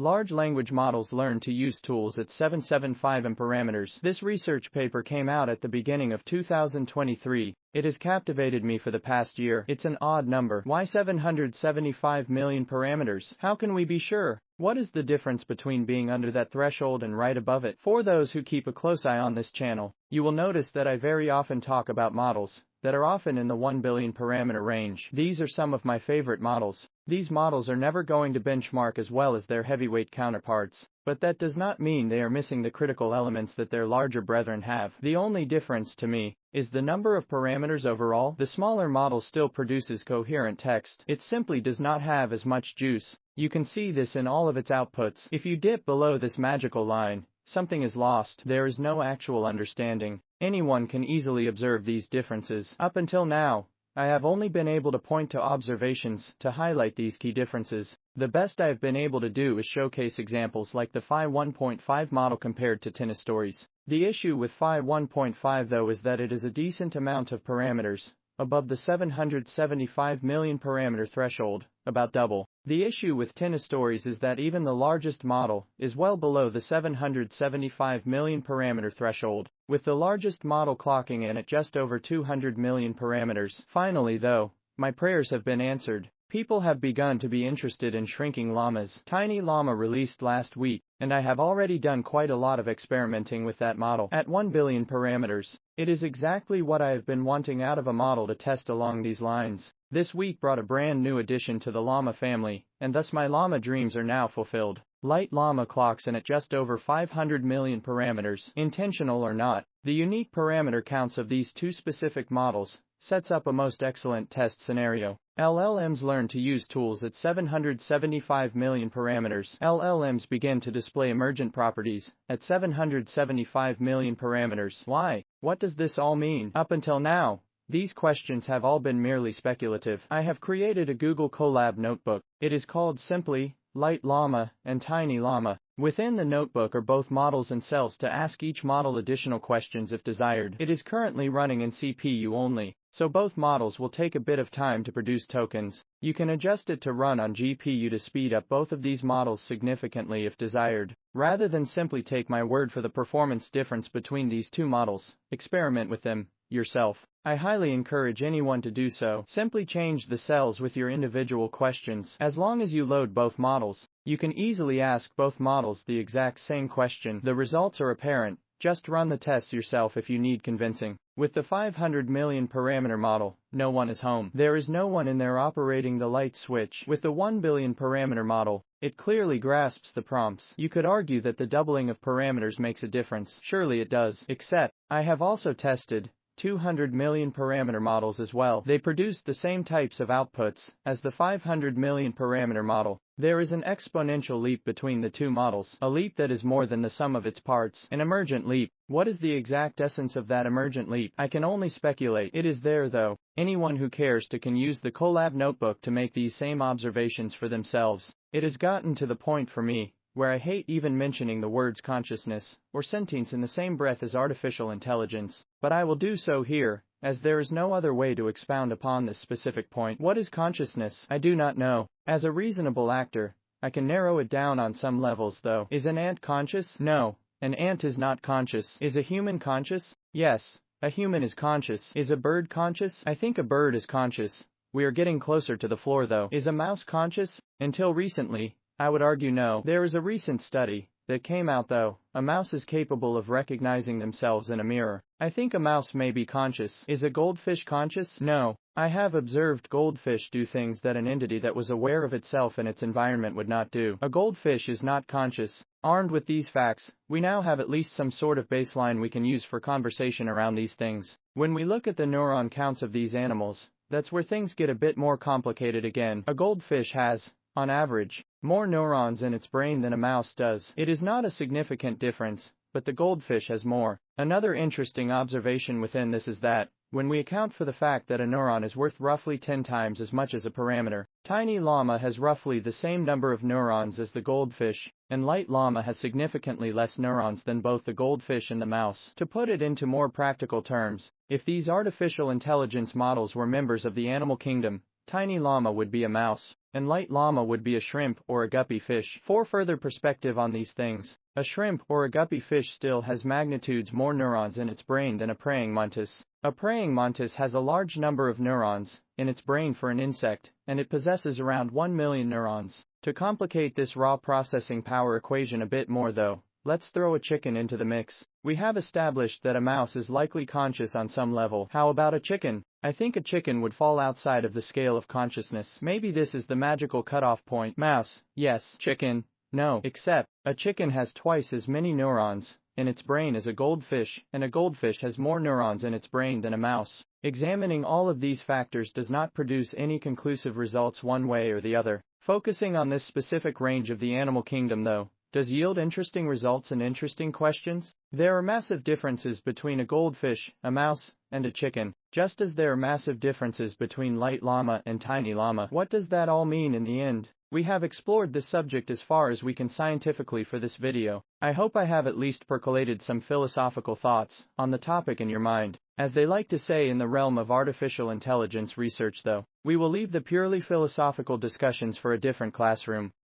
Large language models learn to use tools at 775 m parameters. This research paper came out at the beginning of 2023. It has captivated me for the past year. It's an odd number. Why 775 million parameters? How can we be sure? What is the difference between being under that threshold and right above it? For those who keep a close eye on this channel, you will notice that I very often talk about models that are often in the 1 billion parameter range. These are some of my favorite models. These models are never going to benchmark as well as their heavyweight counterparts, but that does not mean they are missing the critical elements that their larger brethren have. The only difference to me is the number of parameters overall. The smaller model still produces coherent text. It simply does not have as much juice. You can see this in all of its outputs. If you dip below this magical line, something is lost. There is no actual understanding. Anyone can easily observe these differences. Up until now, I have only been able to point to observations to highlight these key differences. The best I have been able to do is showcase examples like the Phi 1.5 model compared to TinyLlama. The issue with Phi 1.5 though is that it is a decent amount of parameters, above the 775 million parameter threshold, about double. The issue with TinyLlama is that even the largest model is well below the 775 million parameter threshold, with the largest model clocking in at just over 200 million parameters. Finally though, my prayers have been answered. People have begun to be interested in shrinking llamas. TinyLlama released last week, and I have already done quite a lot of experimenting with that model. At 1 billion parameters, it is exactly what I have been wanting out of a model to test along these lines. This week brought a brand new addition to the llama family, and thus my llama dreams are now fulfilled. LiteLlama clocks in at just over 500 million parameters. Intentional or not, the unique parameter counts of these two specific models sets up a most excellent test scenario. LLMs learn to use tools at 775 million parameters. LLMs begin to display emergent properties at 775 million parameters. Why? What does this all mean? Up until now, these questions have all been merely speculative. I have created a Google Colab notebook. It is called simply LiteLlama and TinyLlama. Within the notebook are both models and cells to ask each model additional questions if desired. It is currently running in CPU only, so both models will take a bit of time to produce tokens. You can adjust it to run on GPU to speed up both of these models significantly if desired. Rather than simply take my word for the performance difference between these two models, experiment with them yourself. I highly encourage anyone to do so. Simply change the cells with your individual questions. As long as you load both models, you can easily ask both models the exact same question. The results are apparent. Just run the tests yourself if you need convincing. With the 500 million parameter model, no one is home. There is no one in there operating the light switch. With the 1 billion parameter model, it clearly grasps the prompts. You could argue that the doubling of parameters makes a difference. Surely it does. Except, I have also tested 200 million parameter models as well. They produced the same types of outputs as the 500 million parameter model. There is an exponential leap between the two models, a leap that is more than the sum of its parts, an emergent leap. What is the exact essence of that emergent leap? I can only speculate. It is there though. Anyone who cares to can use the Colab notebook to make these same observations for themselves. It has gotten to the point for me where I hate even mentioning the words consciousness or sentience in the same breath as artificial intelligence, but I will do so here, as there is no other way to expound upon this specific point. What is consciousness? I do not know. As a reasonable actor, I can narrow it down on some levels though. Is an ant conscious? No, an ant is not conscious. Is a human conscious? Yes, a human is conscious. Is a bird conscious? I think a bird is conscious. We are getting closer to the floor though. Is a mouse conscious? Until recently, I would argue no. There is a recent study that came out though. A mouse is capable of recognizing themselves in a mirror. I think a mouse may be conscious. Is a goldfish conscious? No. I have observed goldfish do things that an entity that was aware of itself and its environment would not do. A goldfish is not conscious. Armed with these facts, we now have at least some sort of baseline we can use for conversation around these things. When we look at the neuron counts of these animals, that's where things get a bit more complicated again. A goldfish has, on average, more neurons in its brain than a mouse does. It is not a significant difference, but the goldfish has more. Another interesting observation within this is that, when we account for the fact that a neuron is worth roughly 10 times as much as a parameter, TinyLlama has roughly the same number of neurons as the goldfish, and LiteLlama has significantly less neurons than both the goldfish and the mouse. To put it into more practical terms, if these artificial intelligence models were members of the animal kingdom, TinyLlama would be a mouse. and LiteLlama would be a shrimp or a guppy fish. For further perspective on these things, a shrimp or a guppy fish still has magnitudes more neurons in its brain than a praying mantis. A praying mantis has a large number of neurons in its brain for an insect, and it possesses around 1 million neurons. To complicate this raw processing power equation a bit more though, let's throw a chicken into the mix. We have established that a mouse is likely conscious on some level. How about a chicken? I think a chicken would fall outside of the scale of consciousness. Maybe this is the magical cutoff point. Mouse, yes. Chicken, no. Except, a chicken has twice as many neurons in its brain as a goldfish, and a goldfish has more neurons in its brain than a mouse. Examining all of these factors does not produce any conclusive results one way or the other. Focusing on this specific range of the animal kingdom though, does yield interesting results and interesting questions. There are massive differences between a goldfish, a mouse, and a chicken, just as there are massive differences between LiteLlama and TinyLlama. What does that all mean in the end? We have explored this subject as far as we can scientifically for this video. I hope I have at least percolated some philosophical thoughts on the topic in your mind. As they like to say in the realm of artificial intelligence research though, we will leave the purely philosophical discussions for a different classroom.